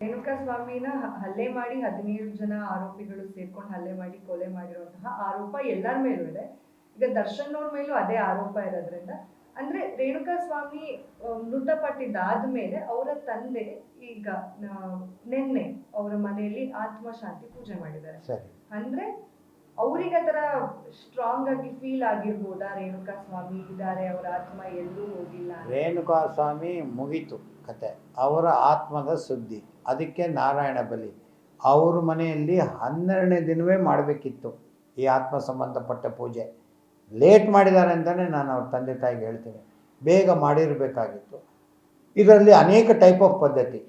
ರೇಣುಕಾ ಸ್ವಾಮಿನ ಹಲ್ಲೆ ಮಾಡಿ 17 ಜನ ಆರೋಪಿಗಳು ಸೇರ್ಕೊಂಡು ಹಲ್ಲೆ ಮಾಡಿ ಕೊಲೆ ಮಾಡಿರುವಂತಹ ಆರೋಪ ಎಲ್ಲರ ಮೇಲೂ ಇದೆ. ಈಗ ದರ್ಶನ್ ಅವ್ರ ಮೇಲೂ ಅದೇ ಆರೋಪ ಇರೋದ್ರಿಂದ ಅಂದ್ರೆ ರೇಣುಕಾ ಸ್ವಾಮಿ ಮೃತಪಟ್ಟಿದ್ದಾದ್ಮೇಲೆ ಅವರ ತಂದೆ ಈಗ ನಿನ್ನೆ ಅವರ ಮನೆಯಲ್ಲಿ ಆತ್ಮಶಾಂತಿ ಪೂಜೆ ಮಾಡಿದ್ದಾರೆ. ಅಂದ್ರೆ ಅವ್ರಿಗೆ ಅದರ ಸ್ಟ್ರಾಂಗ್ ಆಗಿ ಫೀಲ್ ಆಗಿರ್ಬೋದಾ, ರೇಣುಕಾ ಸ್ವಾಮಿ ಇದ್ದಾರೆ, ಅವರ ಆತ್ಮ ಎಲ್ಲೂ ಹೋಗಿಲ್ಲ. ರೇಣುಕಾ ಸ್ವಾಮಿ ಮುಗೀತು ಕತೆ, ಅವರ ಆತ್ಮದ ಸುದ್ದಿ. ಅದಕ್ಕೆ ನಾರಾಯಣ ಬಲಿ ಅವ್ರ ಮನೆಯಲ್ಲಿ 12ನೇ ದಿನವೇ ಮಾಡಬೇಕಿತ್ತು ಈ ಆತ್ಮ ಸಂಬಂಧಪಟ್ಟ ಪೂಜೆ. ಲೇಟ್ ಮಾಡಿದ್ದಾರೆ ಅಂತಲೇ ನಾನು ಅವ್ರ ತಂದೆ ತಾಯಿಗೆ ಹೇಳ್ತೀನಿ, ಬೇಗ ಮಾಡಿರಬೇಕಾಗಿತ್ತು. ಇದರಲ್ಲಿ ಅನೇಕ ಟೈಪ್ ಆಫ್ ಪದ್ಧತಿ,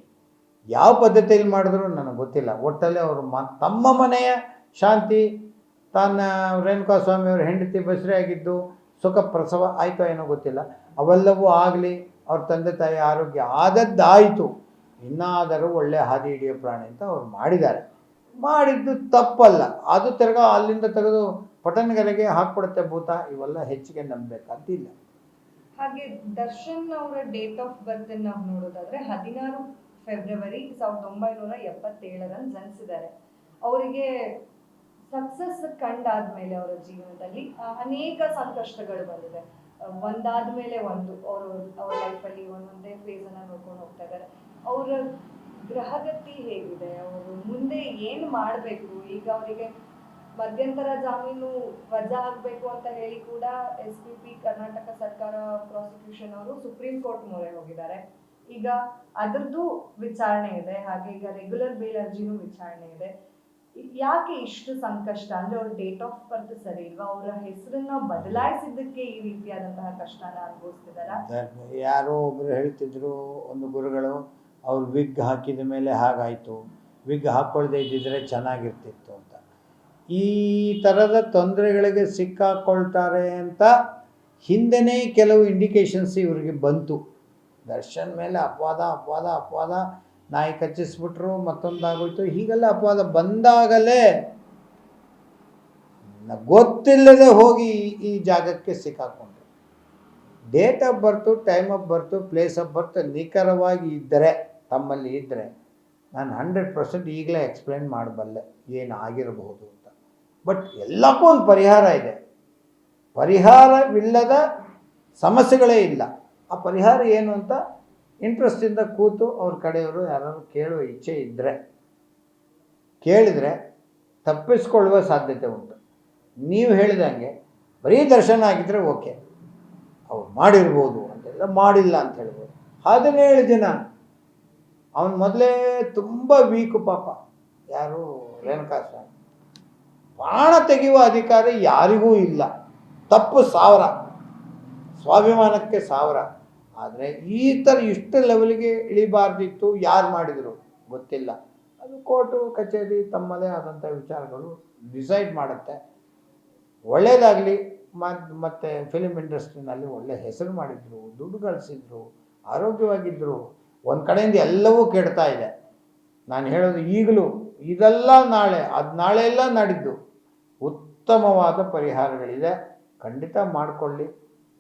ಯಾವ ಪದ್ಧತಿಯಲ್ಲಿ ಮಾಡಿದ್ರು ನನಗೆ ಗೊತ್ತಿಲ್ಲ. ಒಟ್ಟಲ್ಲಿ ಅವರು ತಮ್ಮ ಮನೆಯ ಶಾಂತಿ, ತನ್ನ ರೇಣುಕಾ ಸ್ವಾಮಿಯವ್ರ ಹೆಂಡತಿ ಬಸರೆ ಆಗಿದ್ದು, ಸುಖ ಪ್ರಸವ ಆಯಿತೋ ಏನೋ ಗೊತ್ತಿಲ್ಲ, ಅವೆಲ್ಲವೂ ಆಗಲಿ, ಅವ್ರ ತಂದೆ ತಾಯಿ ಆರೋಗ್ಯ ಆದದ್ದಾಯಿತು. ಇನ್ನಾದರೂ ಒಳ್ಳೆ ಹಾದಿ ಹಿಡಿಯೋ ಪ್ರಾಣಿ ಅಂತ ಅವ್ರು ಮಾಡಿದ್ದಾರೆ. ಮಾಡಿದ್ದು ತಪ್ಪಲ್ಲ, ಅದು ತಿರ್ಗಾ ಅಲ್ಲಿಂದ ತೆಗೆದು ಪಟನ್ಗರೆಗೆ ಹಾಕ್ಬಿಡುತ್ತೆ ಭೂತ. ಇವೆಲ್ಲ ಹೆಚ್ಚಿಗೆ ನಂಬಬೇಕಂತಿಲ್ಲ. ಹಾಗೆ ದರ್ಶನ್ ಅವರ ಡೇಟ್ ಆಫ್ ಬರ್ತ್ ನಾವು ನೋಡೋದಾದ್ರೆ 16 ಫೆಬ್ರವರಿ 1977 ಜನಿಸಿದ್ದಾರೆ. ಅವರಿಗೆ ಸಕ್ಸಸ್ ಕಂಡಾದ್ಮೇಲೆ ಅವರ ಜೀವನದಲ್ಲಿ ಅನೇಕ ಸಂಕಷ್ಟಗಳು ಬಂದಿದೆ. ಒಂದಾದ್ಮೇಲೆ ಒಂದು ಅವ್ರ ಲೈಫಲ್ಲಿ ಒಂದೊಂದೇ ಫೇಸ್ ಅನ್ನ ನೋಡ್ಕೊಂಡು ಹೋಗ್ತಾ ಇದ್ದಾರೆ. ಅವರ ಗ್ರಹಗತಿ ಹೇಗಿದೆ, ಅವರು ಮುಂದೆ ಏನು ಮಾಡಬೇಕು? ಈಗ ಅವರಿಗೆ ಮಧ್ಯಂತರ ಜಾಮೀನು ವಜಾ ಆಗಬೇಕು ಅಂತ ಹೇಳಿ ಕೂಡ SPP ಕರ್ನಾಟಕ ಸರ್ಕಾರ ಪ್ರಾಸಿಕ್ಯೂಷನ್ ಅವರು ಸುಪ್ರೀಂ ಕೋರ್ಟ್ ಮೊರೆ ಹೋಗಿದ್ದಾರೆ. ಈಗ ಅದರದ್ದು ವಿಚಾರಣೆ ಇದೆ. ಹಾಗೆ ಈಗ ರೆಗ್ಯುಲರ್ ಬೇಲ್ ಅರ್ಜಿನೂ ವಿಚಾರಣೆ ಇದೆ. ಯಾಕೆ ಇಷ್ಟು ಸಂಕಷ್ಟ? ಅಂದ್ರೆ ಅವ್ರ ಡೇಟ್ ಆಫ್ ಬರ್ತ್ ಸರಿ ಇಲ್ವಾ? ಅವರ ಹೆಸರನ್ನ ಬದಲಾಯಿಸಿದ್ದಕ್ಕೆ ಈ ರೀತಿಯಾದಂತಹ ಕಷ್ಟನ ಅನುಭವಿಸ್ತಿದಾರ? ಯಾರೋ ಒಬ್ರು ಹೇಳ್ತಿದ್ರು, ಒಂದು ಗುರುಗಳು, ಅವ್ರು ವಿಗ್ ಹಾಕಿದ ಮೇಲೆ ಹಾಗಾಯಿತು, ವಿಗ್ ಹಾಕ್ಕೊಳ್ದೇ ಇದ್ದಿದ್ರೆ ಚೆನ್ನಾಗಿರ್ತಿತ್ತು ಅಂತ. ಈ ಥರದ ತೊಂದರೆಗಳಿಗೆ ಸಿಕ್ಕಾಕೊಳ್ತಾರೆ ಅಂತ ಹಿಂದೆನೇ ಕೆಲವು ಇಂಡಿಕೇಶನ್ಸ್ ಇವರಿಗೆ ಬಂತು. ದರ್ಶನ್ ಮೇಲೆ ಅಪವಾದ ನಾಯಿ ಕಚ್ಚಿಸ್ಬಿಟ್ರು, ಮತ್ತೊಂದಾಗೋಯ್ತು, ಹೀಗೆಲ್ಲ ಅಪವಾದ ಬಂದಾಗಲೇ ಗೊತ್ತಿಲ್ಲದೆ ಹೋಗಿ ಈ ಜಾಗಕ್ಕೆ ಸಿಕ್ಕಾಕೊಂಡ್ರು. Date of birth, time of birth, place of birth ನಿಖರವಾಗಿ ಇದ್ದರೆ, ತಮ್ಮಲ್ಲಿ ಇದ್ದರೆ, ನಾನು 100% ಈಗಲೇ ಎಕ್ಸ್ಪ್ಲೇನ್ ಮಾಡಬಲ್ಲೆ ಏನಾಗಿರಬಹುದು ಅಂತ. ಬಟ್ ಎಲ್ಲಕ್ಕೂ ಒಂದು ಪರಿಹಾರ ಇದೆ. ಪರಿಹಾರವಿಲ್ಲದ ಸಮಸ್ಯೆಗಳೇ ಇಲ್ಲ. ಆ ಪರಿಹಾರ ಏನು ಅಂತ ಇಂಟ್ರೆಸ್ಟಿಂದ ಕೂತು ಅವ್ರ ಕಡೆಯವರು ಯಾರಾದ್ರು ಕೇಳುವ ಇಚ್ಛೆ ಇದ್ದರೆ ಕೇಳಿದರೆ ತಪ್ಪಿಸ್ಕೊಳ್ಳುವ ಸಾಧ್ಯತೆ ಉಂಟು. ನೀವು ಹೇಳಿದಂಗೆ ಬರೀ ದರ್ಶನ ಆಗಿದ್ದರೆ ಓಕೆ, ಅವ್ರು ಮಾಡಿರ್ಬೋದು ಅಂತೆಲ್ಲ, ಮಾಡಿಲ್ಲ ಅಂತ ಹೇಳ್ಬೋದು. 17 ಜನ, ಅವನು ಮೊದಲೇ ತುಂಬ ವೀಕು ಪಾಪ. ಯಾರು? ರೇಣುಕಾ ಸ್ವಾಮಿ. ಪ್ರಾಣ ತೆಗೆಯುವ ಅಧಿಕಾರ ಯಾರಿಗೂ ಇಲ್ಲ. ತಪ್ಪು 1000, ಸ್ವಾಭಿಮಾನಕ್ಕೆ 1000. ಆದರೆ ಈ ಥರ ಇಷ್ಟು ಲೆವೆಲ್ಗೆ ಇಳಿಬಾರ್ದಿತ್ತು. ಯಾರು ಮಾಡಿದರು ಗೊತ್ತಿಲ್ಲ. ಅದು ಕೋರ್ಟು ಕಚೇರಿ ತಮ್ಮದೇ ಆದಂಥ ವಿಚಾರಗಳು ಡಿಸೈಡ್ ಮಾಡುತ್ತೆ. ಒಳ್ಳೆಯದಾಗಲಿ. ಮತ್ತು ಫಿಲಿಮ್ ಇಂಡಸ್ಟ್ರಿನಲ್ಲಿ ಒಳ್ಳೆ ಹೆಸರು ಮಾಡಿದರು, ದುಡ್ಡು ಗಳಿಸಿದ್ರು, ಆರೋಗ್ಯವಾಗಿದ್ದರು. ಒಂದು ಕಡೆಯಿಂದ ಎಲ್ಲವೂ ಕೆಡ್ತಾ ಇದೆ. ನಾನು ಹೇಳೋದು ಈಗಲೂ ಇದೆಲ್ಲ ನಾಳೆ, ಅದು ನಾಳೆ ಎಲ್ಲ ನಾಡಿದ್ದು ಉತ್ತಮವಾದ ಪರಿಹಾರಗಳಿದೆ. ಖಂಡಿತ ಮಾಡಿಕೊಳ್ಳಿ.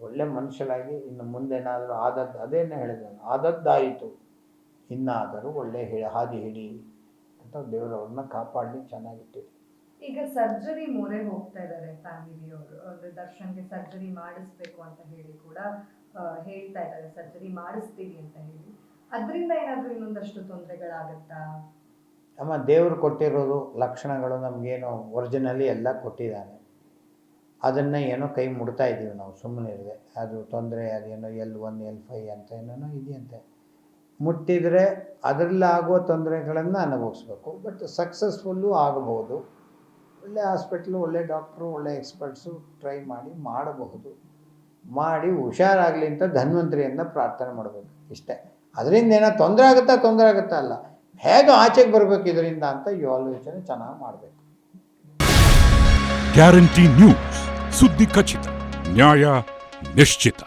ಒಳ್ಳೆ ಮನುಷ್ಯರಾಗಿ ಇನ್ನು ಮುಂದೇನಾದರೂ ಅದೇನೇ ಹೇಳಿದೆ, ಆದದ್ದಾಯಿತು, ಇನ್ನಾದರೂ ಒಳ್ಳೆ ಹಾದಿ ಹಿಡಿ ಅಂತ ದೇವರವ್ರನ್ನ ಕಾಪಾಡಲಿ, ಚೆನ್ನಾಗಿಟ್ಟಿರಿ. ಈಗ ಸರ್ಜರಿ ಮೊರೆ ಹೋಗ್ತಾ ಇದ್ದಾರೆ ಫ್ಯಾಮಿಲಿಯವರು. ಅಂದ್ರೆ ದರ್ಶನ್ಗೆ ಸರ್ಜರಿ ಮಾಡಿಸ್ಬೇಕು ಅಂತ ಹೇಳಿ ಕೂಡ ಹೇಳ್ತಾ ಇದ್ದಾರೆ, ಸರ್ಜರಿ ಮಾಡಿಸ್ತೀವಿ ಅಂತ ಹೇಳಿ. ಅದರಿಂದ ಏನಾದರೂ ಇನ್ನೊಂದಷ್ಟು ತೊಂದರೆಗಳಾಗತ್ತಾ? ಅಮ್ಮ, ದೇವರು ಕೊಟ್ಟಿರೋದು ಲಕ್ಷಣಗಳು ನಮಗೇನೋ ಒರಿಜಿನಲಿ ಎಲ್ಲ ಕೊಟ್ಟಿದ್ದಾನೆ. ಅದನ್ನು ಏನೋ ಕೈ ಮುಡ್ತಾ ಇದ್ದೀವಿ ನಾವು, ಸುಮ್ಮನೆ ಇರದೆ. ಅದು ತೊಂದರೆ, ಅದೇನೋ L1 L5 ಅಂತ ಏನೇನೋ ಇದೆಯಂತೆ. ಮುಟ್ಟಿದರೆ ಅದರಲ್ಲಿ ಆಗುವ ತೊಂದರೆಗಳನ್ನು ಅನುಭವಿಸ್ಬೇಕು. ಬಟ್ ಸಕ್ಸಸ್ಫುಲ್ಲು ಆಗಬಹುದು. ಒಳ್ಳೆ ಹಾಸ್ಪಿಟ್ಲು, ಒಳ್ಳೆ ಡಾಕ್ಟ್ರು, ಒಳ್ಳೆ ಎಕ್ಸ್ಪರ್ಟ್ಸು ಟ್ರೈ ಮಾಡಬಹುದು. ಮಾಡಿ ಹುಷಾರಾಗಲಿ ಅಂತ ಧನ್ವಂತರಿಯಿಂದ ಪ್ರಾರ್ಥನೆ ಮಾಡಬೇಕು, ಇಷ್ಟೇ. ಅದರಿಂದ ಏನೋ ತೊಂದರೆ ಆಗುತ್ತಾ ಅಲ್ಲ, ಹೇಗೆ ಆಚೆಗೆ ಬರಬೇಕು ಇದರಿಂದ ಅಂತ ಯೋಚನೆ ಚೆನ್ನಾಗಿ ಮಾಡಬೇಕು. ಗ್ಯಾರಂಟಿ ನ್ಯೂಸ್, ಸುದ್ದಿ ಖಚಿತ, ನ್ಯಾಯ ನಿಶ್ಚಿತ.